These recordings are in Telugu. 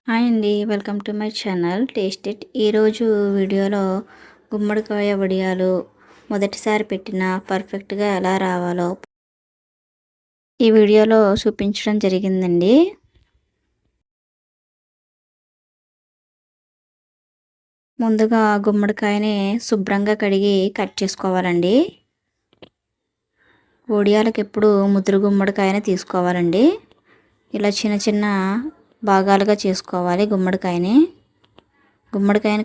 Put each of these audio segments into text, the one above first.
హాయ్ అండి. Welcome to my channel taste it. ఈరోజు వీడియోలో గుమ్మడికాయ వడియాలు మొదటిసారి పెట్టిన పర్ఫెక్ట్గా ఎలా రావాలో ఈ వీడియోలో చూపించడం జరిగిందండి. ముందుగా గుమ్మడికాయని శుభ్రంగా కడిగి కట్ చేసుకోవాలండి. వడియాలకు ఎప్పుడు ముదురు గుమ్మడికాయని తీసుకోవాలండి. ఇలా చిన్న చిన్న భాగాలుగా చేసుకోవాలి. గుమ్మడికాయని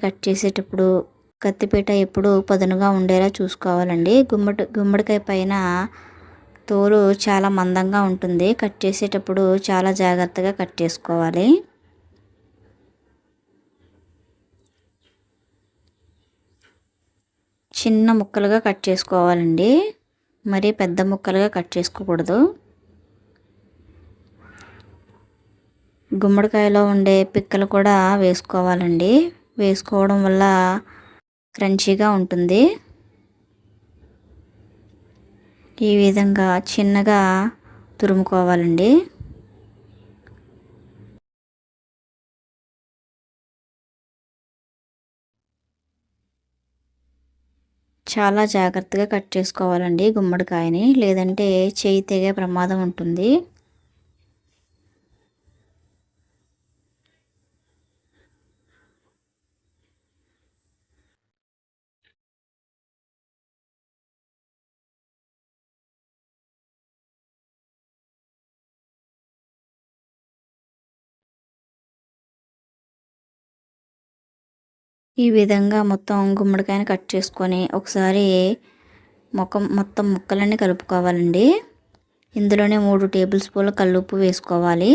కట్ చేసేటప్పుడు కత్తిపీట ఎప్పుడు పదునుగా ఉండేలా చూసుకోవాలండి. గుమ్మడికాయ పైన తోలు చాలా మందంగా ఉంటుంది. కట్ చేసేటప్పుడు చాలా జాగ్రత్తగా కట్ చేసుకోవాలి. చిన్న ముక్కలుగా కట్ చేసుకోవాలండి. మరీ పెద్ద ముక్కలుగా కట్ చేసుకోకూడదు. గుమ్మడికాయలో ఉండే పిక్కలు కూడా వేసుకోవాలండి. వేసుకోవడం వల్ల క్రంచీగా ఉంటుంది. ఈ విధంగా చిన్నగా తురుముకోవాలండి. చాలా జాగ్రత్తగా కట్ చేసుకోవాలండి గుమ్మడికాయని, లేదంటే చేయి తెగే ప్రమాదం ఉంటుంది. ఈ విధంగా మొత్తం గుమ్మడికాయని కట్ చేసుకొని ఒకసారి మొత్తం ముక్కలన్నీ కలుపుకోవాలండి. ఇందులోనే 3 టేబుల్ స్పూన్ల కల్లుప్పు వేసుకోవాలి.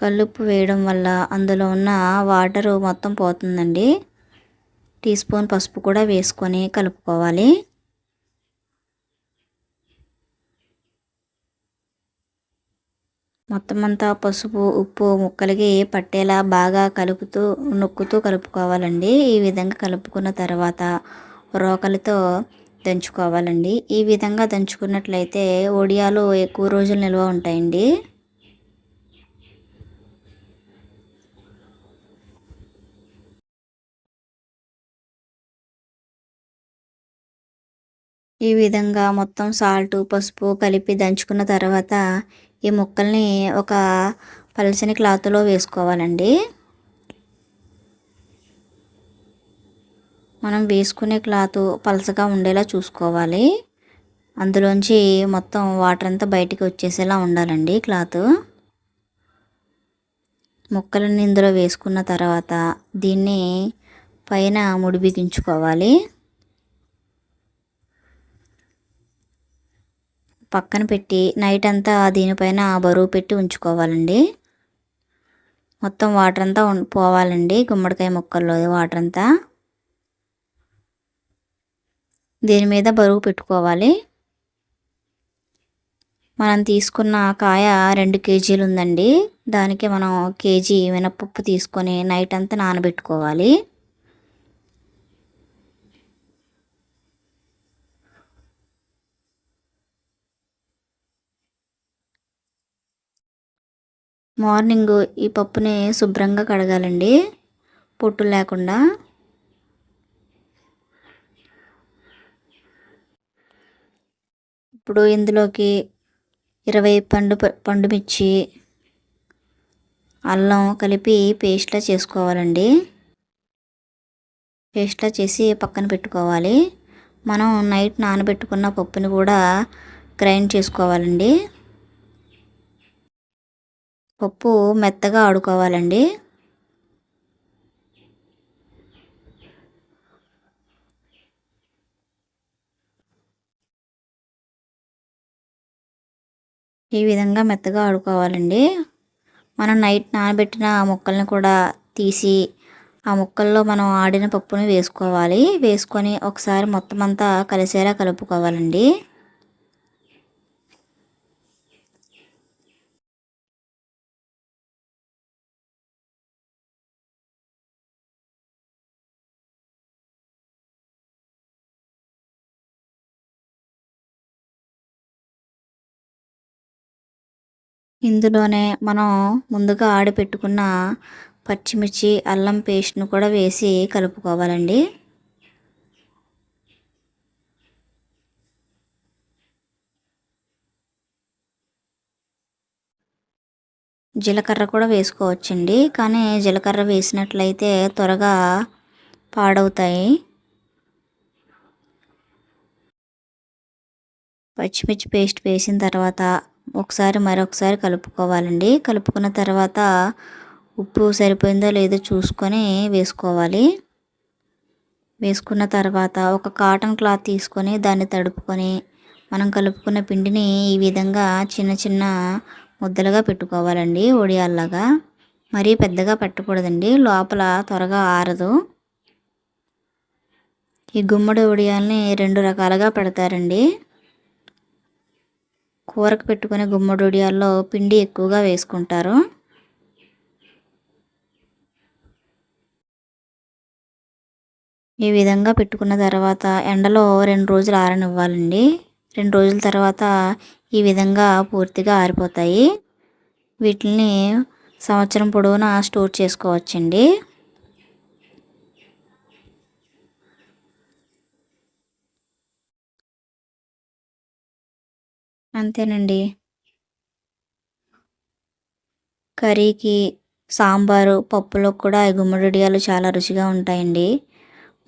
కల్లుప్పు వేయడం వల్ల అందులో ఉన్న వాటరు మొత్తం పోతుందండి. టీ స్పూన్ పసుపు కూడా వేసుకొని కలుపుకోవాలి. మొత్తం అంతా పసుపు ఉప్పు ముక్కలకి పట్టేలా బాగా నొక్కుతూ కలుపుకోవాలండి. ఈ విధంగా కలుపుకున్న తర్వాత రోకలితో దంచుకోవాలండి. ఈ విధంగా దంచుకున్నట్లయితే వడియాలు ఎక్కువ రోజులు నిల్వ ఉంటాయండి. ఈ విధంగా మొత్తం సాల్ట్ పసుపు కలిపి దంచుకున్న తర్వాత ఈ ముక్కల్ని ఒక పలచని క్లాత్లో వేసుకోవాలండి. మనం వేసుకునే క్లాత్ పలచగా ఉండేలా చూసుకోవాలి. అందులోంచి మొత్తం వాటర్ అంతా బయటికి వచ్చేసేలా ఉండాలండి క్లాత్. ముక్కలన్నీ ఇందులో వేసుకున్న తర్వాత దీన్ని పైన ముడి బిగించుకోవాలి. పక్కన పెట్టి నైట్ అంతా దీనిపైన బరువు పెట్టి ఉంచుకోవాలండి. మొత్తం వాటర్ అంతా పోవాలండి. గుమ్మడికాయ ముక్కల్లో వాటర్ అంతా దీని మీద బరువు పెట్టుకోవాలి. మనం తీసుకున్న కాయ 2 కేజీలు ఉందండి. దానికి మనం కేజీ మినపప్పు తీసుకొని నైట్ అంతా నానబెట్టుకోవాలి. మార్నింగ్ ఈ పప్పుని శుభ్రంగా కడగాలండి, పొట్టు లేకుండా. ఇప్పుడు ఇందులోకి 20 పండు మిర్చి అల్లం కలిపి పేస్ట్లా చేసుకోవాలండి. పేస్ట్లా చేసి పక్కన పెట్టుకోవాలి. మనం నైట్ నానబెట్టుకున్న పప్పుని కూడా గ్రైండ్ చేసుకోవాలండి. పప్పు మెత్తగా ఆడుకోవాలండి. ఈ విధంగా మెత్తగా ఆడుకోవాలండి. మనం నైట్ నానబెట్టిన ముక్కల్ని కూడా తీసి ఆ ముక్కల్లో మనం ఆడిన పప్పుని వేసుకొని ఒకసారి మొత్తం అంతా కలిసేలా కలుపుకోవాలండి. ఇందులోనే మనం ముందుగా ఆడిపెట్టుకున్న పచ్చిమిర్చి అల్లం పేస్ట్ను కూడా వేసి కలుపుకోవాలండి. జీలకర్ర కూడా వేసుకోవచ్చండి, కానీ జీలకర్ర వేసినట్లయితే త్వరగా పాడవుతాయి. పచ్చిమిర్చి పేస్ట్ వేసిన తర్వాత మరొకసారి కలుపుకోవాలండి. కలుపుకున్న తర్వాత ఉప్పు సరిపోయిందో లేదో చూసుకొని వేసుకోవాలి. వేసుకున్న తర్వాత ఒక కాటన్ క్లాత్ తీసుకొని దాన్ని తడుపుకొని మనం కలుపుకున్న పిండిని ఈ విధంగా చిన్న చిన్న ముద్దలుగా పెట్టుకోవాలండి, వడియాల్లాగా. మరీ పెద్దగా పెట్టకూడదండి, లోపల త్వరగా ఆరదు. ఈ గుమ్మడి వడియాల్ని 2 రకాలుగా పెడతారండి. కూరకు పెట్టుకునే గుమ్మడి వడియాల్లో పిండి ఎక్కువగా వేసుకుంటారు. ఈ విధంగా పెట్టుకున్న తర్వాత ఎండలో 2 రోజులు ఆరనివ్వాలండి. 2 రోజుల తర్వాత ఈ విధంగా పూర్తిగా ఆరిపోతాయి. వీటిని సంవత్సరం పొడవునా స్టోర్ చేసుకోవచ్చండి. అంతేనండి. కర్రీకి, సాంబారు, పప్పులో కూడా ఈ గుమ్మడొడియాలు చాలా రుచిగా ఉంటాయండి.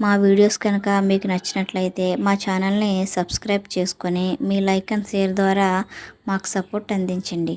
మా వీడియోస్ కనుక మీకు నచ్చినట్లయితే మా ఛానల్ని సబ్స్క్రైబ్ చేసుకొని మీ లైక్ అండ్ షేర్ ద్వారా మాకు సపోర్ట్ అందించండి.